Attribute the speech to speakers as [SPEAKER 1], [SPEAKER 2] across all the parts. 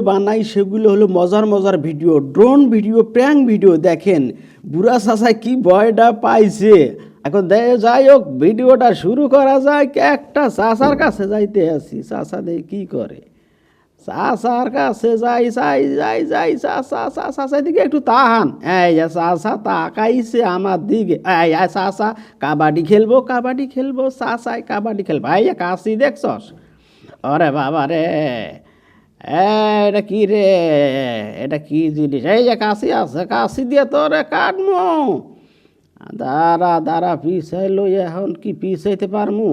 [SPEAKER 1] বানাই সেগুলো হলো মজার মজার video, drone video, prank video. দেখেন বুড়া চাচায় কি ভয়টা পাইছে। এখন যাই হোক, ভিডিওটা শুরু করা যায়। একটা চাচার কাছে যাইতে আছি, চাচা দেখি কি করে। চাচার কাছে যাই যাই যাই যাই, চাচা চাচা দিকে একটু তাহান। এই চাচা তাকাইছে আমার দিকে। এই চাচা কাবাডি খেলবো, কাবাডি খেলবো, চাচাই কাবাডি খেলবো। এই কাশি দেখছস? ওরে বাবা রে, এটা কি রে, এটা কি জিনিস? এই যে কাশি আছে, কাশি দিয়ে তোরে কাটমো। দাঁড়া দাঁড়া, পিছাই লই। এখন কি পিছাইতে পারমু?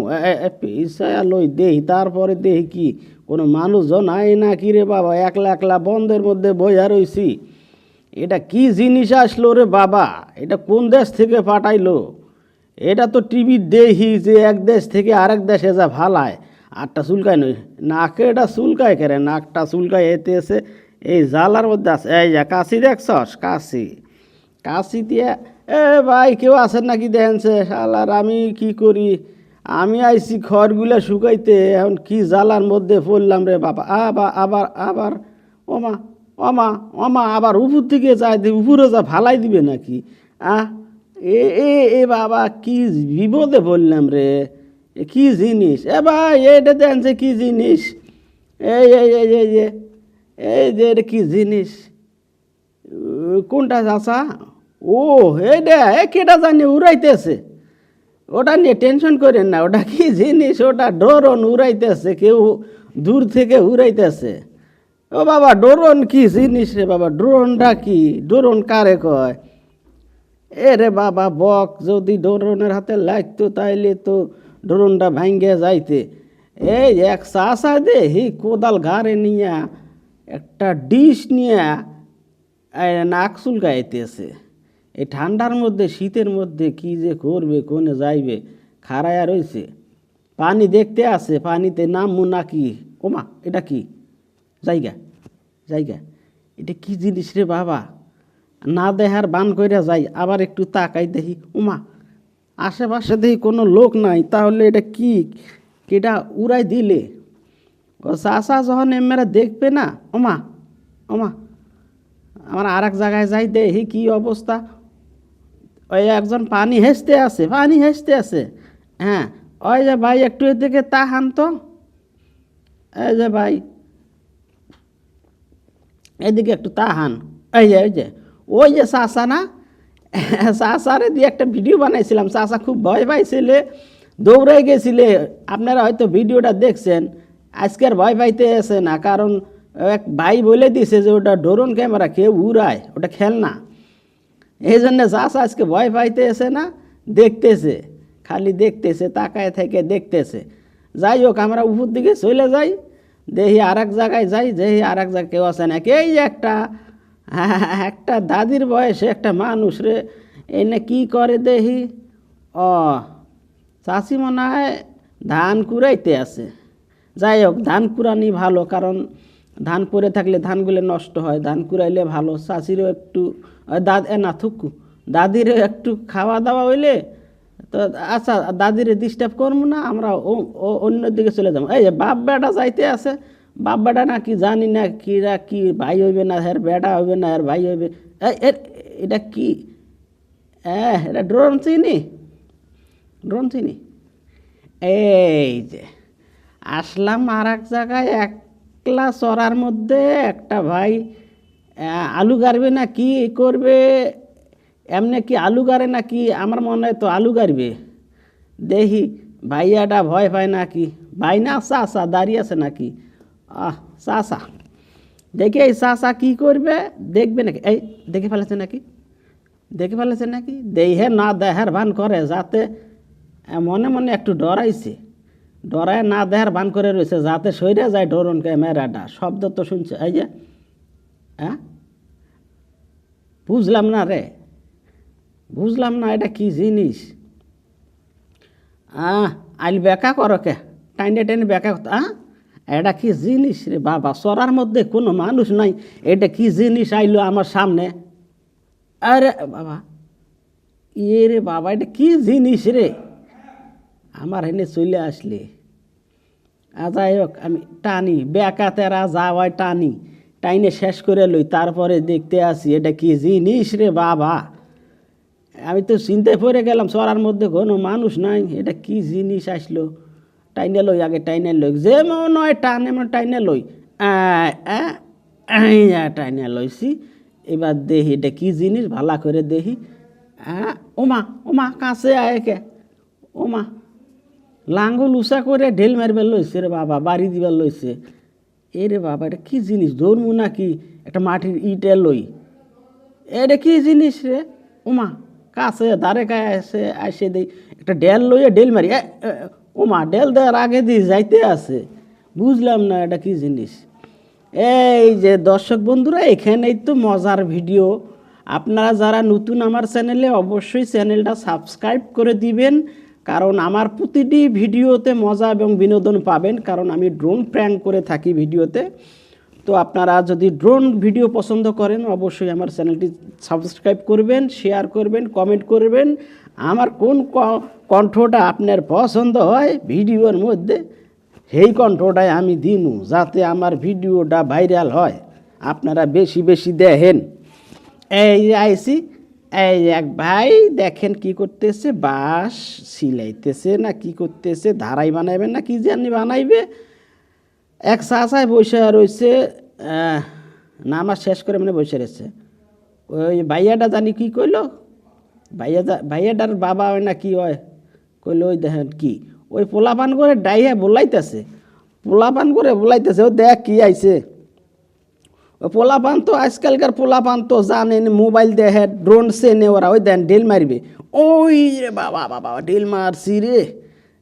[SPEAKER 1] পিছাইয়া লই দেহি, তারপরে দেহি কি কোনো মানুষজন আই না কি রে বাবা? একলা একলা বন্ধের মধ্যে বইয়া রইছি। এটা কি জিনিস আসলো রে বাবা? এটা কোন দেশ থেকে পাঠাইলো? এটা তো টিভি দেখি যে এক দেশ থেকে আরেক দেশে যা ভালায়। আটটা চুলকায় নই, নাকে এটা চুলকায় কেরে, নাকটা চুলকায় এতে এসে এই জালার মধ্যে আছে। এই যা কাশি দেখছস? কাশি, কাশি দিয়ে। এ ভাই কেউ আছেন নাকি দেখেনছে? শালার আমি কি করি? আমি আইছি খড়গুলা শুকাইতে, এখন কি জালার মধ্যে পড়লাম রে বাবা। আবার আবার ওমা ওমা ওমা, আবার উপর দিকে যায়, উপরে যা ভালাই দিবে নাকি? এ এ এ বাবা, কি বিপদে পড়লাম রে। কি জিনিস এ ভাই? এইটা দেখছে কি জিনিস? এই এই এই এই যে, এই যে এটা কি জিনিস? কোনটা চাচা? ও এইটা কেটা জানি উড়াইতেছে। ওটা নিয়ে টেনশন করেন না, ওটা কি জিনিস? ওটা ড্রোন উড়াইতেছে, কেউ দূর থেকে উড়াইতেছে। ও বাবা, ড্রোন কি জিনিস রে বাবা? ড্রোনটা কি? ড্রোন কারে কয়? এ রে বাবা, বক যদি ড্রোনের হাতে লাগতো তাইলে তো ড্রোনটা ভাঙ্গে যাইতে। এই এক চাষা দে হি কোদাল ঘাড়ে নিয়া, একটা ডিশ নিয়া নাক চুলকাইতেছে। এই ঠান্ডার মধ্যে, শীতের মধ্যে কি যে করবে, কোনে যাইবে, খাড়ায়া রইছে। পানি দেখতে আছে, পানিতে নামবো নাকি? ওমা, এটা কি জায়গা? জায়গা এটা কি জিনিস রে বাবা? না দেখার বান কইরা যাই, আবার একটু তাকাই দেখি, ওমা আশেপাশে দেখি কোনো লোক নাই। তাহলে এটা কি? কেটা উড়াই দিলে? ও চাষা যখন এমেরা দেখবে না। ওমা ওমা, আমার আর এক জায়গায় যাই দেখি কি অবস্থা। ওই একজন পানি হেসতে আছে, পানি হেসতে আছে। হ্যাঁ, ওই যে ভাই একটু এদিকে তাহান তো। এই যে ভাই, এদিকে একটু তাহান। এই যে ওই যে ওই যে চাষা না, চাষারে দিয়ে একটা ভিডিও বানাইছিলাম। চাষা খুব ভয় পাইছিলে, দৌড়াই গেছিলে। আপনারা হয়তো ভিডিওটা দেখছেন। আজকে আর ভয় পাইতে আছে না, কারণ এক ভাই বলে দিছে যে ওটা ড্রোন ক্যামেরা, কেউ উড়ায়, ওটা খেলনা। এই জন্য চাষা আজকে ভয় পাইতে এসে না, দেখতেছে, খালি দেখতেছে, তাকায় থেকে দেখতেছে। যাই হোক, আমরা উপর দিকে চলে যাই, দেখি আর এক জায়গায় যাই, দেখি আর এক জায়গায় কেউ আসে না। এই একটা একটা দাদির বয়সে একটা মানুষ রে, এনে কি করে দেখি। ও চাষি মনে হয় ধান কুড়াইতে আছে। যাই হোক, ধান কুড়ানি ভালো, কারণ ধান পরে থাকলে ধানগুলো নষ্ট হয়, ধান কুড়াইলে ভালো। চাষিরও একটু না থুকু, দাদিরও একটু খাওয়া দাওয়া হইলে তো। আচ্ছা, দাদিরে ডিস্টার্ব করবো না, আমরা অন্য দিকে চলে যাবো। এই যে বাপ বেটা যাইতে আছে, বাপ বেটা নাকি জানি না কিরা, কি ভাই হইবে না এর বেটা হইবে না এর ভাই হইবে। এটা কি? এটা ড্রোন চিনি, ড্রোন চিনি। এই যে আসলাম আর এক জায়গায়, একলা চড়ার মধ্যে একটা ভাই আলু গাড়বে না কি করবে, এমনি কি আলু গাড়ে নাকি? আমার মনে হয় তো আলু গাড়বে। দেখি ভাইয়াটা ভয় পায় নাকি? ভাই না চাষা দাঁড়িয়ে আছে নাকি? চাষা, দেখি এই চাষা কি করবে, দেখবে নাকি? এই দেখে ফেলেছে নাকি? দেখে ফেলেছে নাকি? দেহে না দেহার ভান করে, যাতে মনে মনে একটু ডরাইছে, ডরায় না দেহার ভান করে রয়েছে, যাতে সইরে যায় ড্রোন ক্যামেরাটা। শব্দ তো শুনছে। এই যে, হ্যাঁ বুঝলাম না রে, বুঝলাম না এটা কি জিনিস। আইল বেকা করো কে, টাইনে টাইনে বেকা। এটা কি জিনিস রে বাবা? চড়ার মধ্যে কোনো মানুষ নাই, এটা কি জিনিস আইলো আমার সামনে? আরে বাবা, ইয়ে রে বাবা, এটা কি জিনিস রে? আমার এনে চলে আসলে। যাই হোক, আমি টানি বেকা তেরা যাওয়ায় টানি, টাইনে শেষ করে লই, তারপরে দেখতে আসি এটা কি জিনিস রে বাবা। আমি তো চিন্তায় পড়ে গেলাম, চড়ার মধ্যে কোনো মানুষ নাই, এটা কি জিনিস আসলো। টাইনে লই, আগে টাইনে লই, যে নয় টান এমন টাইনে লই, টাইনে লইছি। এবার দেখি এটা কি জিনিস, ভালো করে দেখি। ওমা ওমা কাছে আয় কে, ওমা লাঙ্গল উষা করে ঢেল মারবার লইছে রে বাবা, বাড়ি দিবার লইছে। এ রে বাবা এটা কি জিনিস, ধরমু নাকি একটা মাটির ইটে লই, এটা কি জিনিস রে। ওমা কাছে দাঁড়ে কায় আসে দেই একটা ডেল লইয়া ডেল মারি, ওমা ডেল দেওয়ার আগে দিয়ে যাইতে আছে, বুঝলাম না এটা কি জিনিস। এই যে দর্শক বন্ধুরা, এখানেই তো মজার ভিডিও। আপনারা যারা নতুন আমার চ্যানেলে, অবশ্যই চ্যানেলটা সাবস্ক্রাইব করে দিবেন, কারণ আমার প্রতিটি ভিডিওতে মজা এবং বিনোদন পাবেন, কারণ আমি ড্রোন প্র্যাঙ্ক করে থাকি ভিডিওতে। তো আপনারা যদি ড্রোন ভিডিও পছন্দ করেন, অবশ্যই আমার চ্যানেলটি সাবস্ক্রাইব করবেন, শেয়ার করবেন, কমেন্ট করবেন। আমার কোন কণ্ঠটা আপনার পছন্দ হয় ভিডিওর মধ্যে, সেই কণ্ঠটাই আমি দিমু, যাতে আমার ভিডিওটা ভাইরাল হয়, আপনারা বেশি বেশি দেখেন। এই যে আইসি, এই এক ভাই দেখেন কি করতেছে, বাঁশ সিলাইতেছে না কি করতেছে, ধারাই বানাইবে না কি জানি বানাইবে। এক চাচায় বসে রয়েছে, নামাজ শেষ করে মানে বসে রয়েছে। ওই ভাইয়াটা জানি কি কইল, ভাইয়াটার বাবা হয় না কি হয়, কইল ওই দেখেন কি, ওই পোলাপান করে ডাইয়া বলাইতেছে, পোলাপান করে বলাইতেছে, ও দেখ কি আইছে। ওই পোলাপান তো আজকালকার পোলাপান তো জানেন, মোবাইল দেখে, ড্রোন চেনে ওরা, ওই দেন ডেল মারবে, ওই রে বাবা বাবা ডেল মারছি রে।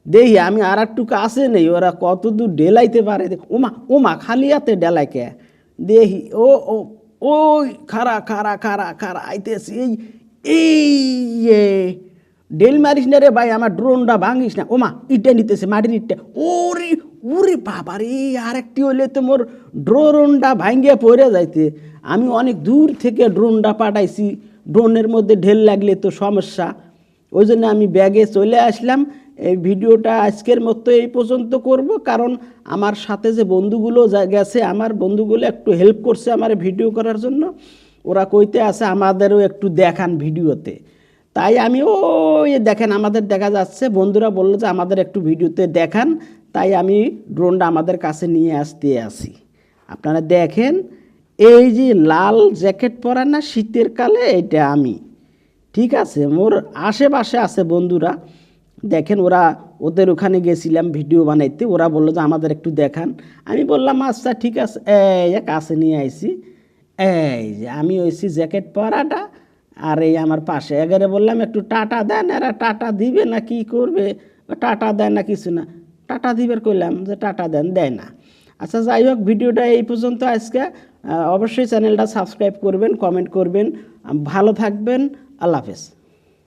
[SPEAKER 1] দেখি আমি আর একটুকু আসে নেই, ওরা কত দূর ডেলাইতে পারে। ওমা ওমা খালি হাতে ডেলাই কে, দেখি ও ও ওই খারা খারা খারা খারা আইতেছি, এই ডেল মারিস না রে ভাই, আমার ড্রোনটা ভাঙিস না। ওমা ইটে নিতেছে, মাটির ইটটা, ওরে ওরে বাবা রে, আরেকটি হইলে তো মোর ড্রোনটা ভাঙ্গিয়ে পড়ে যাইতে। আমি অনেক দূর থেকে ড্রোনটা পাঠাইছি, ড্রোনের মধ্যে ঢেল লাগলে তো সমস্যা, ওই জন্য আমি ব্যাগে চলে আসলাম। এই ভিডিওটা আজকের মতো এই পর্যন্ত করব, কারণ আমার সাথে যে বন্ধুগুলো গেছে, আমার বন্ধুগুলো একটু হেল্প করছে আমার ভিডিও করার জন্য, ওরা কইতে আছে আমাদেরও একটু দেখান ভিডিওতে। তাই আমি ওই দেখেন আমাদের দেখা যাচ্ছে, বন্ধুরা বললো যে আমাদের একটু ভিডিওতে দেখান, তাই আমি ড্রোনটা আমাদের কাছে নিয়ে আসতে আসি। আপনারা দেখেন, এই যে লাল জ্যাকেট পরা না শীতের কালে, এটা আমি, ঠিক আছে। মোর আশেপাশে আছে বন্ধুরা, দেখেন ওরা, ওদের ওখানে গেছিলাম ভিডিও বানাইতে, ওরা বললো যে আমাদের একটু দেখান। আমি বললাম আচ্ছা ঠিক আছে, এই কাছে নিয়ে আইছি। এই যে আমি হয়েছি জ্যাকেট পরাটা, আর এই আমার পাশে এগারে বললাম একটু টাটা দেন, এরা টাটা দিবে না কি করবে, টাটা দেয় না কিছু না, টাটা দিবার কইলাম যে টাটা দেন, দেয় না। আচ্ছা যাই হোক, ভিডিওটা এই পর্যন্ত আজকে। অবশ্যই চ্যানেলটা সাবস্ক্রাইব করবেন, কমেন্ট করবেন, ভালো থাকবেন, আল্লাহ হাফেজ।